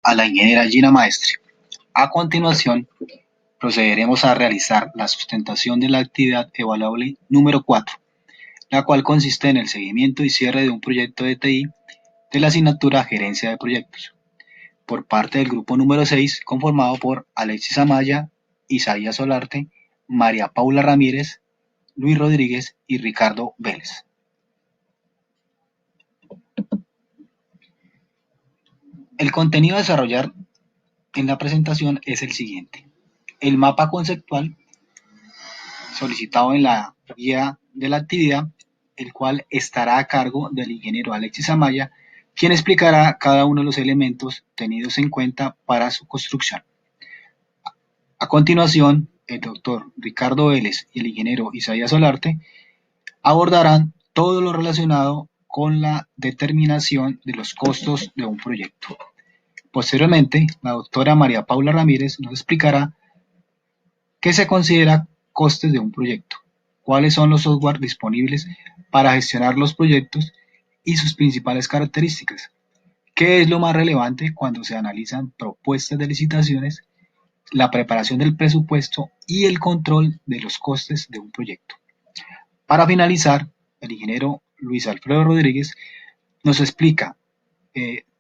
a la ingeniera Gina Maestre. A continuación, procederemos a realizar la sustentación de la actividad evaluable número 4, la cual consiste en el seguimiento y cierre de un proyecto de TI de la asignatura Gerencia de Proyectos, por parte del grupo número 6, conformado por Alexis Amaya, Isaías Solarte, María Paula Ramírez, Luis Rodríguez y Ricardo Vélez. El contenido a desarrollar en la presentación es el siguiente: el mapa conceptual solicitado en la guía de la actividad, el cual estará a cargo del ingeniero Alexis Amaya, quien explicará cada uno de los elementos tenidos en cuenta para su construcción. A continuación, el doctor Ricardo Vélez y el ingeniero Isaías Solarte abordarán todo lo relacionado con la determinación de los costos de un proyecto. Posteriormente, la doctora María Paula Ramírez nos explicará qué se considera costes de un proyecto, cuáles son los software disponibles para gestionar los proyectos y sus principales características, qué es lo más relevante cuando se analizan propuestas de licitaciones, la preparación del presupuesto y el control de los costes de un proyecto. Para finalizar, el ingeniero Luis Alfredo Rodríguez nos explica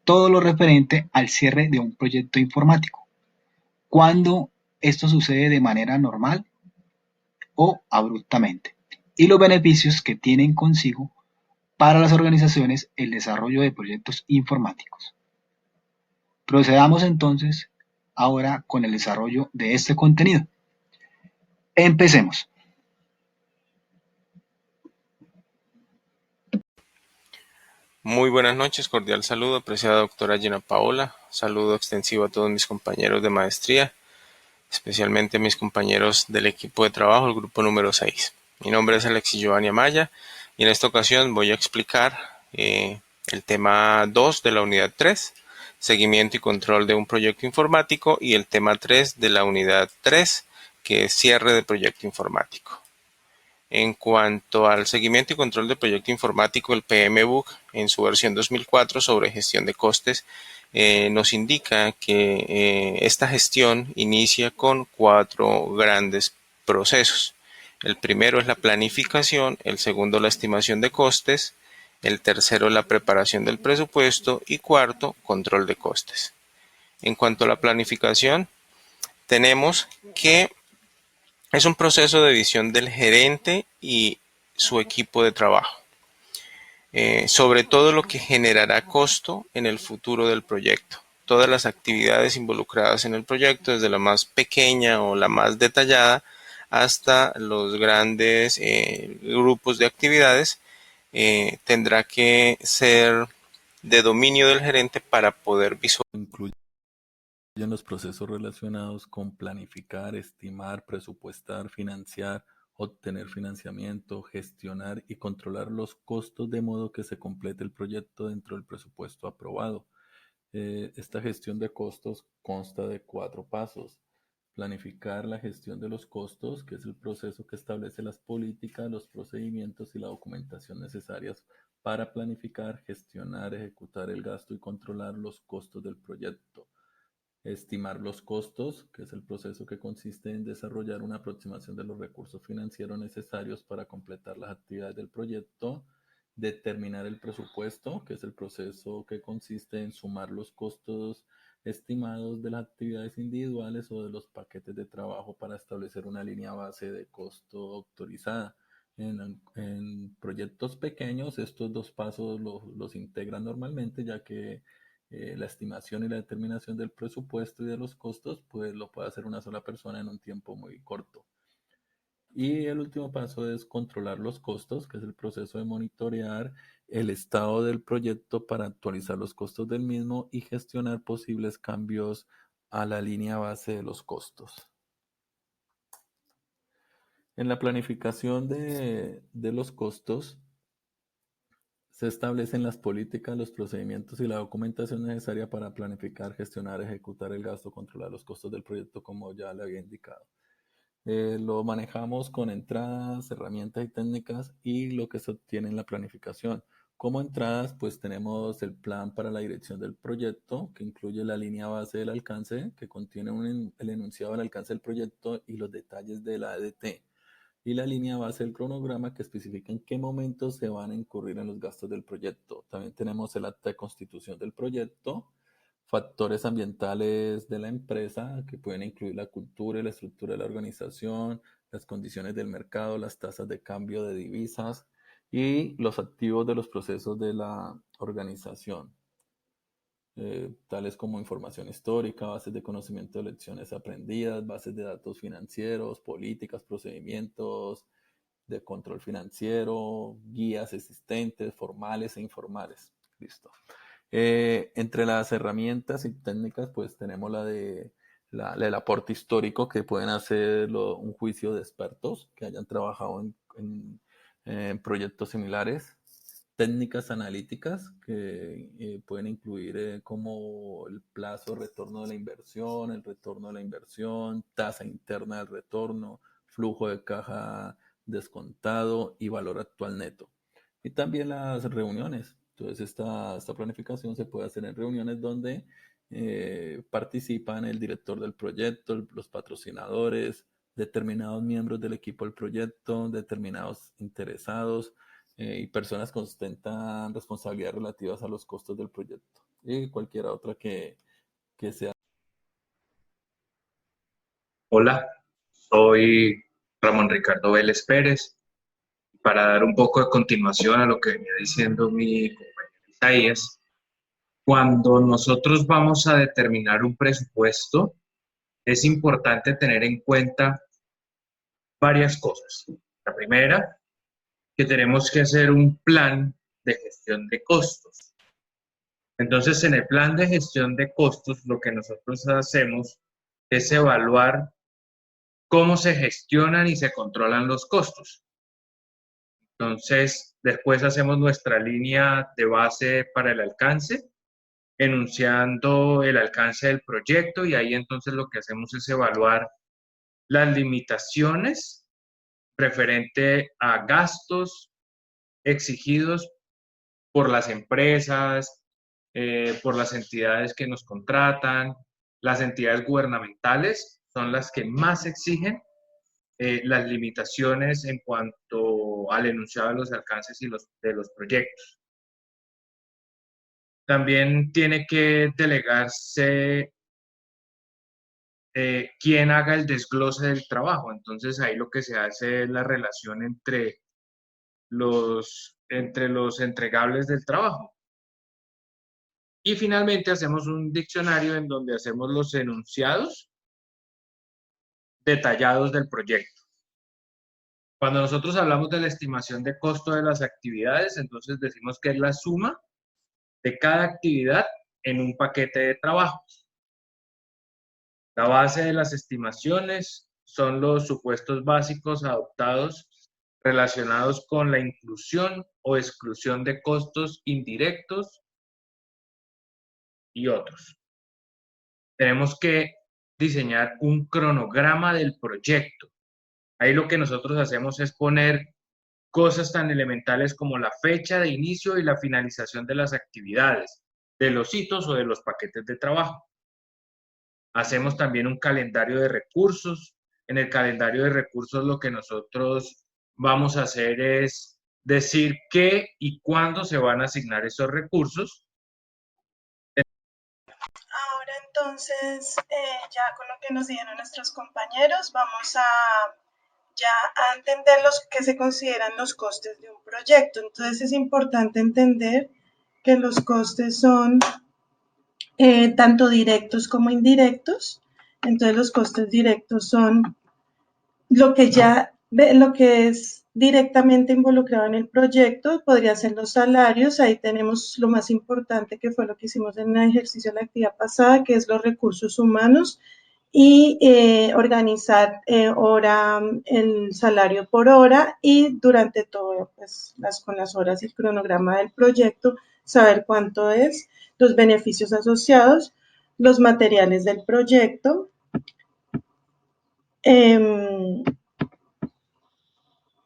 todo lo referente al cierre de un proyecto informático, cuando esto sucede de manera normal o abruptamente, y los beneficios que tienen consigo para las organizaciones el desarrollo de proyectos informáticos. Procedamos entonces ahora con el desarrollo de este contenido. Empecemos. Muy buenas noches, cordial saludo, apreciada doctora Gina Paola, saludo extensivo a todos mis compañeros de maestría, especialmente a mis compañeros del equipo de trabajo, el grupo número 6. Mi nombre es Alexis Giovanni Amaya y en esta ocasión voy a explicar el tema 2 de la unidad 3, seguimiento y control de un proyecto informático, y el tema 3 de la unidad 3, que es cierre de proyecto informático. En cuanto al seguimiento y control del proyecto informático, el PMBOK en su versión 2004 sobre gestión de costes nos indica que esta gestión inicia con 4 grandes procesos. El primero es la planificación, el segundo la estimación de costes, el tercero la preparación del presupuesto y cuarto, control de costes. En cuanto a la planificación, tenemos que es un proceso de visión del gerente y su equipo de trabajo, sobre todo lo que generará costo en el futuro del proyecto. Todas las actividades involucradas en el proyecto, desde la más pequeña o la más detallada hasta los grandes grupos de actividades, tendrá que ser de dominio del gerente para poder visualizar. Incluyen los procesos relacionados con planificar, estimar, presupuestar, financiar, obtener financiamiento, gestionar y controlar los costos de modo que se complete el proyecto dentro del presupuesto aprobado. Esta gestión de costos consta de 4 pasos. Planificar la gestión de los costos, que es el proceso que establece las políticas, los procedimientos y la documentación necesarias para planificar, gestionar, ejecutar el gasto y controlar los costos del proyecto. Estimar los costos, que es el proceso que consiste en desarrollar una aproximación de los recursos financieros necesarios para completar las actividades del proyecto. Determinar el presupuesto, que es el proceso que consiste en sumar los costos estimados de las actividades individuales o de los paquetes de trabajo para establecer una línea base de costo autorizada. En proyectos pequeños, estos 2 pasos los integran normalmente, ya que la estimación y la determinación del presupuesto y de los costos, pues lo puede hacer una sola persona en un tiempo muy corto. Y el último paso es controlar los costos, que es el proceso de monitorear el estado del proyecto para actualizar los costos del mismo y gestionar posibles cambios a la línea base de los costos. En la planificación de los costos, se establecen las políticas, los procedimientos y la documentación necesaria para planificar, gestionar, ejecutar el gasto, controlar los costos del proyecto, como ya le había indicado. Lo manejamos con entradas, herramientas y técnicas y lo que se obtiene en la planificación. Como entradas, pues tenemos el plan para la dirección del proyecto, que incluye la línea base del alcance, que contiene el enunciado del alcance del proyecto y los detalles de la ADT. Y la línea base del cronograma, que especifica en qué momentos se van a incurrir en los gastos del proyecto. También tenemos el acta de constitución del proyecto, factores ambientales de la empresa, que pueden incluir la cultura y la estructura de la organización, las condiciones del mercado, las tasas de cambio de divisas y los activos de los procesos de la organización, tales como información histórica, bases de conocimiento de lecciones aprendidas, bases de datos financieros, políticas, procedimientos de control financiero, guías existentes, formales e informales. Listo. Entre las herramientas y técnicas, pues tenemos el aporte histórico, que pueden hacer un juicio de expertos que hayan trabajado en proyectos similares. Técnicas analíticas que pueden incluir como el plazo de retorno de la inversión, el retorno de la inversión, tasa interna del retorno, flujo de caja descontado y valor actual neto. Y también las reuniones. Entonces esta planificación se puede hacer en reuniones donde participan el director del proyecto, los patrocinadores, determinados miembros del equipo del proyecto, determinados interesados y personas que ostentan responsabilidades relativas a los costos del proyecto y cualquier otra que sea. Hola, soy Ramón Ricardo Vélez Pérez. Para dar un poco de continuación a lo que venía diciendo mi compañero Isaías, cuando nosotros vamos a determinar un presupuesto, es importante tener en cuenta varias cosas. La primera, que tenemos que hacer un plan de gestión de costos. Entonces, en el plan de gestión de costos, lo que nosotros hacemos es evaluar cómo se gestionan y se controlan los costos. Entonces, después hacemos nuestra línea de base para el alcance, enunciando el alcance del proyecto, y ahí entonces lo que hacemos es evaluar las limitaciones referente a gastos exigidos por las empresas, por las entidades que nos contratan. Las entidades gubernamentales son las que más exigen las limitaciones en cuanto al enunciado de los alcances y de los proyectos. También tiene que delegarse quién haga el desglose del trabajo. Entonces ahí lo que se hace es la relación entre los entregables del trabajo. Y finalmente hacemos un diccionario en donde hacemos los enunciados detallados del proyecto. Cuando nosotros hablamos de la estimación de costo de las actividades, entonces decimos que es la suma de cada actividad en un paquete de trabajo. La base de las estimaciones son los supuestos básicos adoptados relacionados con la inclusión o exclusión de costos indirectos y otros. Tenemos que diseñar un cronograma del proyecto. Ahí lo que nosotros hacemos es poner cosas tan elementales como la fecha de inicio y la finalización de las actividades, de los hitos o de los paquetes de trabajo. Hacemos también un calendario de recursos. En el calendario de recursos lo que nosotros vamos a hacer es decir qué y cuándo se van a asignar esos recursos. Ahora entonces, ya con lo que nos dijeron nuestros compañeros, vamos a entender los que se consideran los costes de un proyecto. Entonces es importante entender que los costes son tanto directos como indirectos. Entonces los costes directos son lo que es directamente involucrado en el proyecto, podría ser los salarios. Ahí tenemos lo más importante, que fue lo que hicimos en el ejercicio de la actividad pasada, que es los recursos humanos, y organizar el salario por hora, y durante todo, pues, con las horas y el cronograma del proyecto, saber cuánto es, los beneficios asociados, los materiales del proyecto,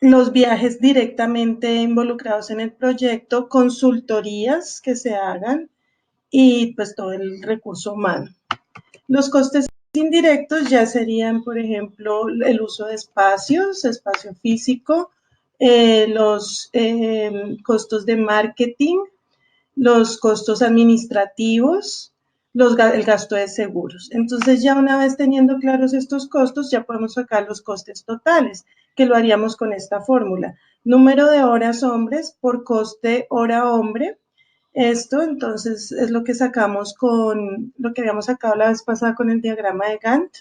los viajes directamente involucrados en el proyecto, consultorías que se hagan y pues todo el recurso humano. Los costes indirectos ya serían, por ejemplo, el uso de espacios, espacio físico, los costos de marketing, los costos administrativos, el gasto de seguros. Entonces, ya una vez teniendo claros estos costos, ya podemos sacar los costes totales, que lo haríamos con esta fórmula. Número de horas hombres por coste hora hombre. Esto, entonces, es lo que sacamos con lo que habíamos sacado la vez pasada con el diagrama de Gantt.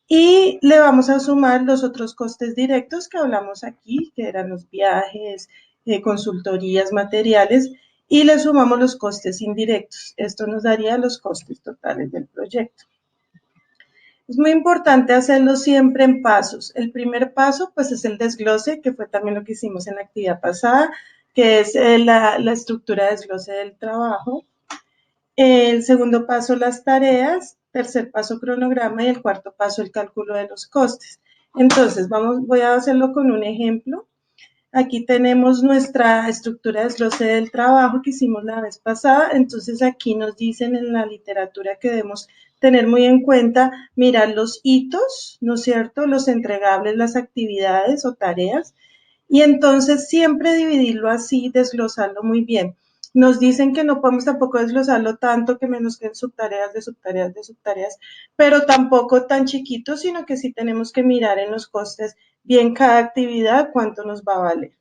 Y le vamos a sumar los otros costes directos que hablamos aquí, que eran los viajes, consultorías, materiales, y le sumamos los costes indirectos. Esto nos daría los costes totales del proyecto. Es muy importante hacerlo siempre en pasos. El primer paso, pues, es el desglose, que fue también lo que hicimos en la actividad pasada, que es la estructura de desglose del trabajo. El segundo paso, las tareas. Tercer paso, cronograma. Y el cuarto paso, el cálculo de los costes. Entonces, voy a hacerlo con un ejemplo. Aquí tenemos nuestra estructura de desglose del trabajo que hicimos la vez pasada. Entonces, aquí nos dicen en la literatura que debemos tener muy en cuenta, mirar los hitos, ¿no es cierto? Los entregables, las actividades o tareas. Y entonces siempre dividirlo así, desglosarlo muy bien. Nos dicen que no podemos tampoco desglosarlo tanto, que menos que en subtareas, de subtareas, de subtareas, pero tampoco tan chiquito, sino que sí tenemos que mirar en los costes bien cada actividad, cuánto nos va a valer.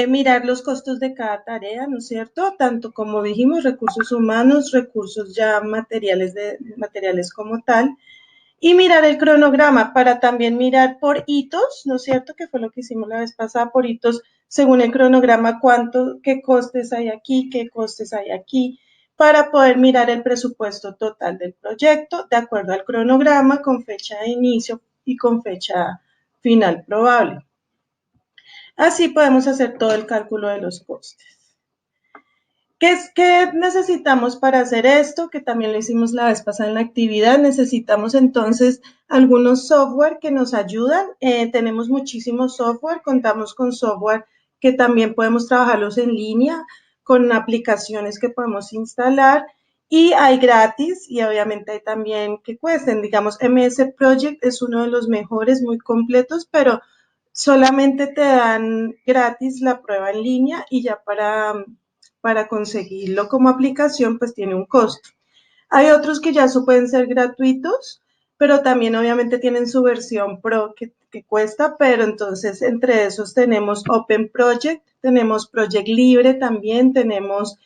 Mirar los costos de cada tarea, ¿no es cierto? Tanto como dijimos, recursos humanos, recursos ya materiales como tal. Y mirar el cronograma para también mirar por hitos, ¿no es cierto? Que fue lo que hicimos la vez pasada, por hitos, según el cronograma, qué costes hay aquí, qué costes hay aquí, para poder mirar el presupuesto total del proyecto de acuerdo al cronograma con fecha de inicio y con fecha final probable. Así podemos hacer todo el cálculo de los costes. ¿Qué necesitamos para hacer esto? Que también lo hicimos la vez pasada en la actividad. Necesitamos entonces algunos software que nos ayudan. Tenemos muchísimos software, contamos con software que también podemos trabajarlos en línea, con aplicaciones que podemos instalar, y hay gratis y obviamente hay también que cuesten. Digamos, MS Project es uno de los mejores, muy completos, pero solamente te dan gratis la prueba en línea y ya para conseguirlo como aplicación, pues tiene un costo. Hay otros que ya pueden ser gratuitos, pero también obviamente tienen su versión Pro que cuesta, pero entonces entre esos tenemos Open Project, tenemos Project Libre también, tenemos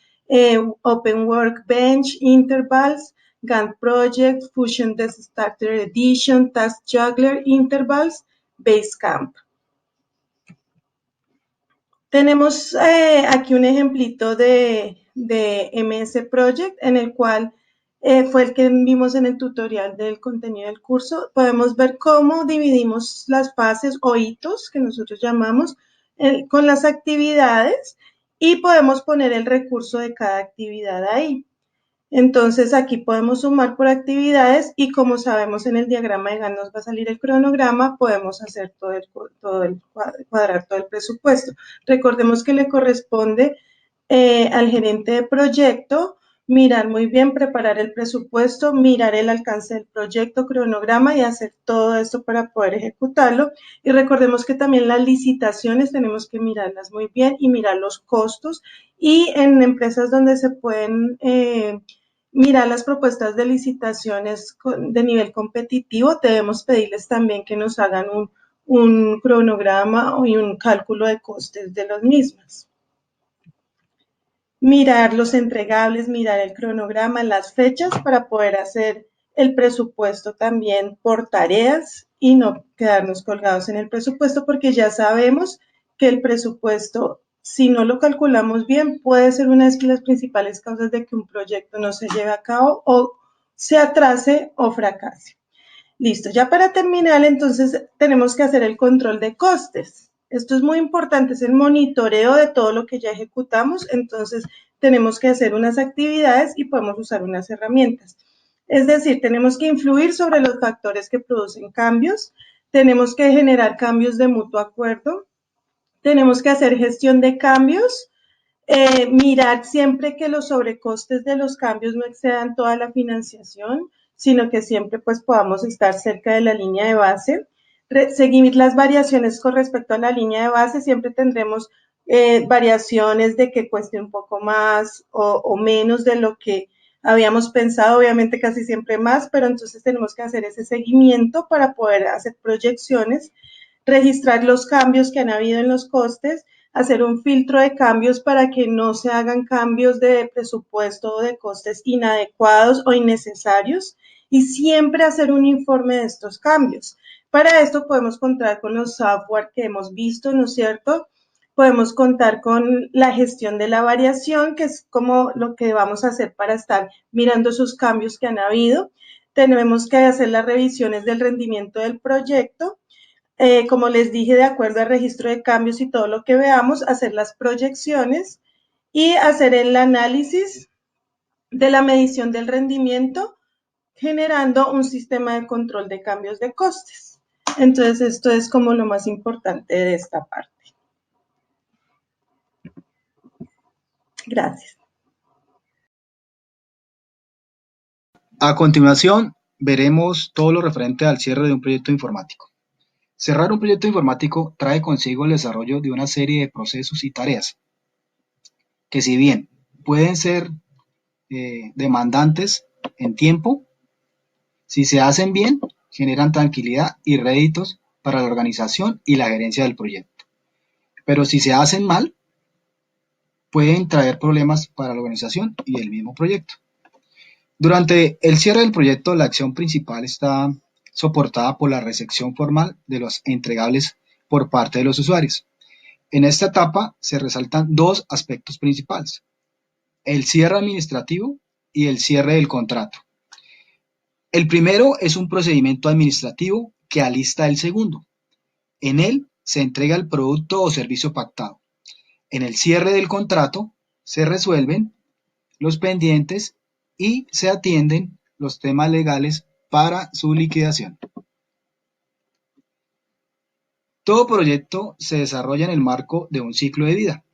Open Workbench, Intervals, Gantt Project, Fusion Desk Starter Edition, Task Juggler, Intervals, Basecamp. Tenemos aquí un ejemplito de MS Project en el cual fue el que vimos en el tutorial del contenido del curso. Podemos ver cómo dividimos las fases o hitos que nosotros llamamos con las actividades y podemos poner el recurso de cada actividad ahí. Entonces aquí podemos sumar por actividades y como sabemos en el diagrama de Gantt nos va a salir el cronograma, podemos hacer cuadrar todo el presupuesto. Recordemos que le corresponde al gerente de proyecto mirar muy bien, preparar el presupuesto, mirar el alcance del proyecto, cronograma y hacer todo esto para poder ejecutarlo. Y recordemos que también las licitaciones tenemos que mirarlas muy bien y mirar los costos, y en empresas donde se pueden mirar las propuestas de licitaciones de nivel competitivo, debemos pedirles también que nos hagan un cronograma y un cálculo de costes de los mismos. Mirar los entregables, mirar el cronograma, las fechas para poder hacer el presupuesto también por tareas y no quedarnos colgados en el presupuesto, porque ya sabemos que el presupuesto, si no lo calculamos bien, puede ser una de las principales causas de que un proyecto no se lleve a cabo o se atrase o fracase. Listo, ya para terminar, entonces tenemos que hacer el control de costes. Esto es muy importante, es el monitoreo de todo lo que ya ejecutamos, entonces tenemos que hacer unas actividades y podemos usar unas herramientas. Es decir, tenemos que influir sobre los factores que producen cambios, tenemos que generar cambios de mutuo acuerdo, tenemos que hacer gestión de cambios, mirar siempre que los sobrecostes de los cambios no excedan toda la financiación, sino que siempre pues podamos estar cerca de la línea de base. Seguir las variaciones con respecto a la línea de base, siempre tendremos variaciones de que cueste un poco más o menos de lo que habíamos pensado, obviamente casi siempre más, pero entonces tenemos que hacer ese seguimiento para poder hacer proyecciones, registrar los cambios que han habido en los costes, hacer un filtro de cambios para que no se hagan cambios de presupuesto o de costes inadecuados o innecesarios y siempre hacer un informe de estos cambios. Para esto podemos contar con los software que hemos visto, ¿no es cierto? Podemos contar con la gestión de la variación, que es como lo que vamos a hacer para estar mirando esos cambios que han habido. Tenemos que hacer las revisiones del rendimiento del proyecto. Como les dije, de acuerdo al registro de cambios y todo lo que veamos, hacer las proyecciones y hacer el análisis de la medición del rendimiento, generando un sistema de control de cambios de costes. Entonces, esto es como lo más importante de esta parte. Gracias. A continuación, veremos todo lo referente al cierre de un proyecto informático. Cerrar un proyecto informático trae consigo el desarrollo de una serie de procesos y tareas que, si bien pueden ser demandantes en tiempo, si se hacen bien, generan tranquilidad y réditos para la organización y la gerencia del proyecto. Pero si se hacen mal, pueden traer problemas para la organización y el mismo proyecto. Durante el cierre del proyecto, la acción principal está soportada por la recepción formal de los entregables por parte de los usuarios. En esta etapa se resaltan dos aspectos principales: el cierre administrativo y el cierre del contrato. El primero es un procedimiento administrativo que alista el segundo. En él se entrega el producto o servicio pactado. En el cierre del contrato se resuelven los pendientes y se atienden los temas legales para su liquidación. Todo proyecto se desarrolla en el marco de un ciclo de vida.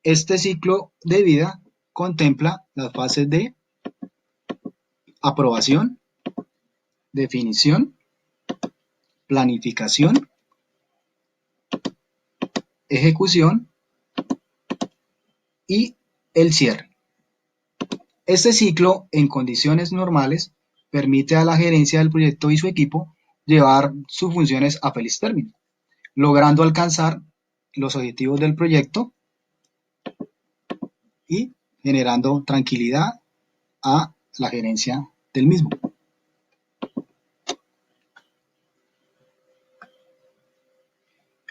Este ciclo de vida contempla las fases de aprobación, definición, planificación, ejecución y el cierre. Este ciclo, en condiciones normales, permite a la gerencia del proyecto y su equipo llevar sus funciones a feliz término, logrando alcanzar los objetivos del proyecto y generando tranquilidad a la gerencia del mismo.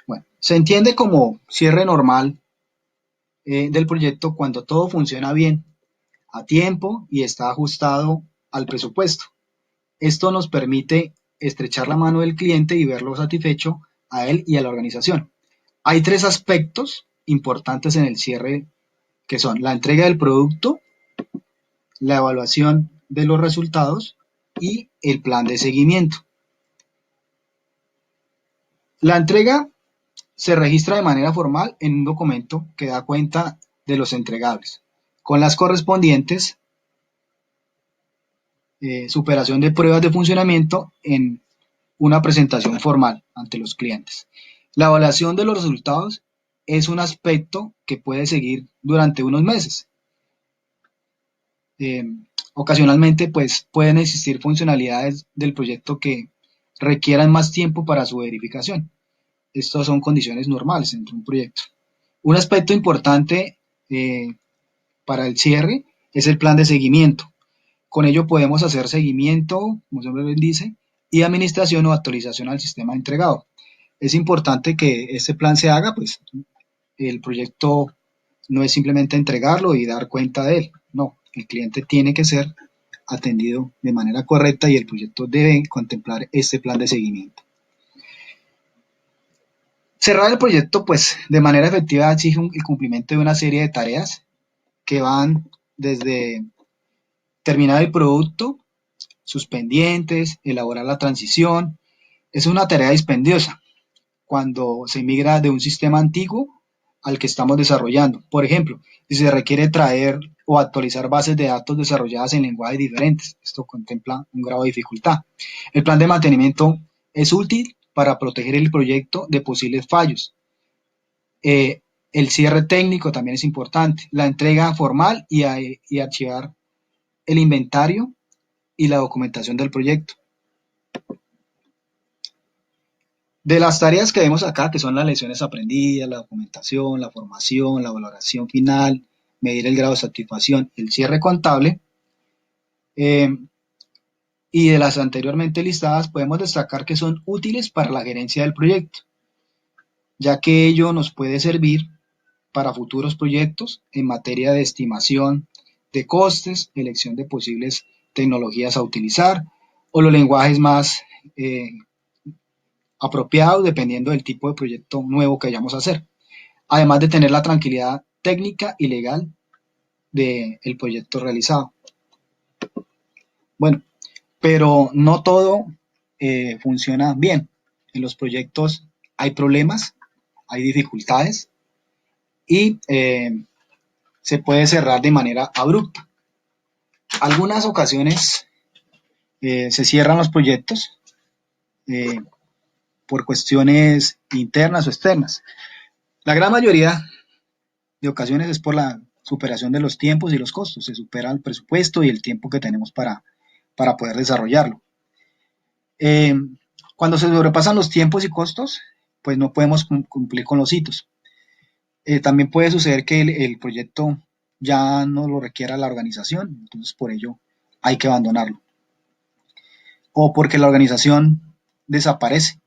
Bueno, se entiende como cierre normal del proyecto cuando todo funciona bien, a tiempo y está ajustado al presupuesto. Esto nos permite estrechar la mano del cliente y verlo satisfecho a él y a la organización. Hay tres aspectos importantes en el cierre, que son la entrega del producto, la evaluación de los resultados y el plan de seguimiento. La entrega se registra de manera formal en un documento que da cuenta de los entregables, con las correspondientes superación de pruebas de funcionamiento en una presentación formal ante los clientes. La evaluación de los resultados es un aspecto que puede seguir durante unos meses. Ocasionalmente, pues, pueden existir funcionalidades del proyecto que requieran más tiempo para su verificación. Estas son condiciones normales entre un proyecto. Un aspecto importante para el cierre es el plan de seguimiento. Con ello podemos hacer seguimiento, como su nombre bien dice, y administración o actualización al sistema entregado. Es importante que este plan se haga, pues el proyecto no es simplemente entregarlo y dar cuenta de él. No, el cliente tiene que ser atendido de manera correcta y el proyecto debe contemplar este plan de seguimiento. Cerrar el proyecto, pues, de manera efectiva exige el cumplimiento de una serie de tareas que van desde terminar el producto, sus pendientes, elaborar la transición, Es una tarea dispendiosa cuando se migra de un sistema antiguo al que estamos desarrollando. Por ejemplo, si se requiere traer o actualizar bases de datos desarrolladas en lenguajes diferentes, esto contempla un grado de dificultad. El plan de mantenimiento es útil para proteger el proyecto de posibles fallos. El cierre técnico también es importante, la entrega formal y archivar el inventario y la documentación del proyecto. De las tareas que vemos acá, que son las lecciones aprendidas, la documentación, la formación, la valoración final, medir el grado de satisfacción, el cierre contable, eh, y de las anteriormente listadas podemos destacar que son útiles para la gerencia del proyecto, ya que ello nos puede servir para futuros proyectos en materia de estimación de costes, elección de posibles tecnologías a utilizar o los lenguajes más apropiados dependiendo del tipo de proyecto nuevo que vayamos a hacer, además de tener la tranquilidad técnica y legal del proyecto realizado. Bueno, pero no todo funciona bien. En los proyectos hay problemas, hay dificultades y se puede cerrar de manera abrupta. Algunas ocasiones se cierran los proyectos por cuestiones internas o externas. La gran mayoría de ocasiones es por la superación de los tiempos y los costos. Se supera el presupuesto y el tiempo que tenemos para poder desarrollarlo. Cuando se sobrepasan los tiempos y costos, pues no podemos cumplir con los hitos. También puede suceder que el proyecto ya no lo requiera la organización, entonces por ello hay que abandonarlo. O porque la organización desaparece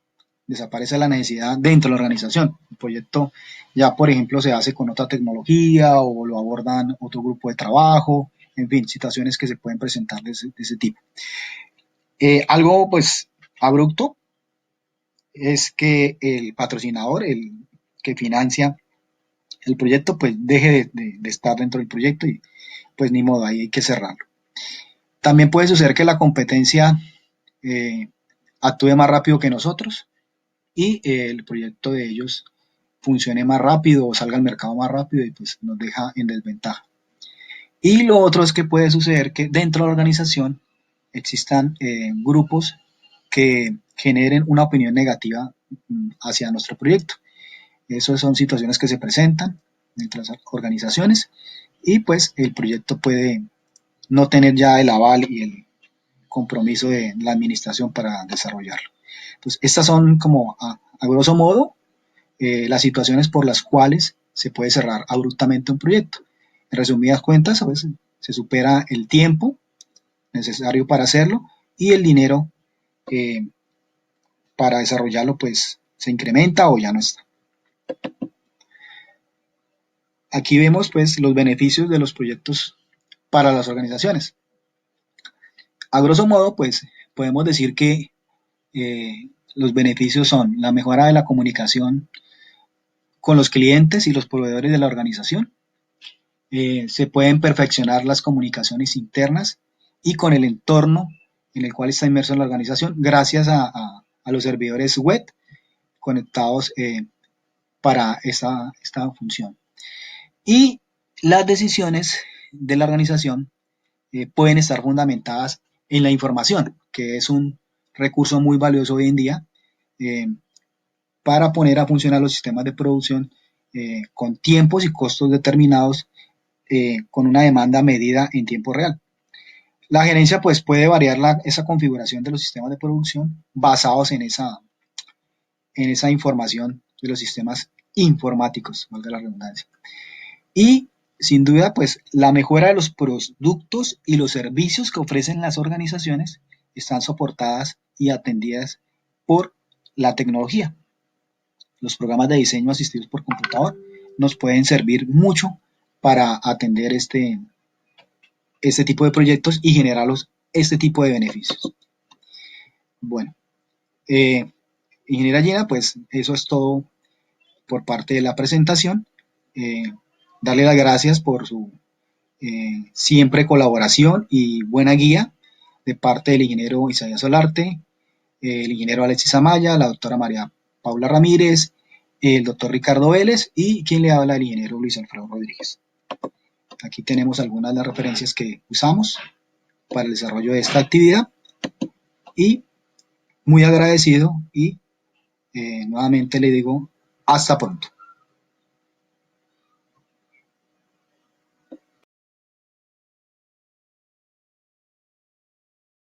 la necesidad dentro de la organización. El proyecto ya, por ejemplo, se hace con otra tecnología o lo abordan otro grupo de trabajo, en fin, situaciones que se pueden presentar de ese tipo. Algo pues abrupto es que el patrocinador, el que financia el proyecto, pues deje de estar dentro del proyecto y pues ni modo, ahí hay que cerrarlo. También puede suceder que la competencia actúe más rápido que nosotros y el proyecto de ellos funcione más rápido o salga al mercado más rápido y pues nos deja en desventaja. Y lo otro es que puede suceder que dentro de la organización existan grupos que generen una opinión negativa hacia nuestro proyecto. Esas son situaciones que se presentan entre las organizaciones y pues el proyecto puede no tener ya el aval y el compromiso de la administración para desarrollarlo. Entonces, estas son como a grosso modo las situaciones por las cuales se puede cerrar abruptamente un proyecto. En resumidas cuentas, a veces se supera el tiempo necesario para hacerlo y el dinero para desarrollarlo pues se incrementa o ya no está. Aquí vemos pues los beneficios de los proyectos para las organizaciones. A grosso modo pues podemos decir que los beneficios son la mejora de la comunicación con los clientes y los proveedores de la organización. Se pueden perfeccionar las comunicaciones internas y con el entorno en el cual está inmerso la organización gracias a los servidores web conectados para esta función. Y las decisiones de la organización pueden estar fundamentadas en la información, que es un recurso muy valioso hoy en día para poner a funcionar los sistemas de producción con tiempos y costos determinados con una demanda medida en tiempo real. La gerencia pues puede variar esa configuración de los sistemas de producción basados en esa información de los sistemas informáticos, valga la redundancia. Y sin duda pues la mejora de los productos y los servicios que ofrecen las organizaciones están soportadas y atendidas por la tecnología. Los programas de diseño asistidos por computador nos pueden servir mucho para atender este tipo de proyectos y generar este tipo de beneficios. Bueno, ingeniera Gina, pues eso es todo por parte de la presentación. Darle las gracias por su siempre colaboración y buena guía de parte del ingeniero Isaías Solarte, el ingeniero Alexis Amaya, la doctora María Paula Ramírez, el doctor Ricardo Vélez y quien le habla, el ingeniero Luis Alfredo Rodríguez. Aquí tenemos algunas de las referencias que usamos para el desarrollo de esta actividad y muy agradecido y nuevamente le digo hasta pronto.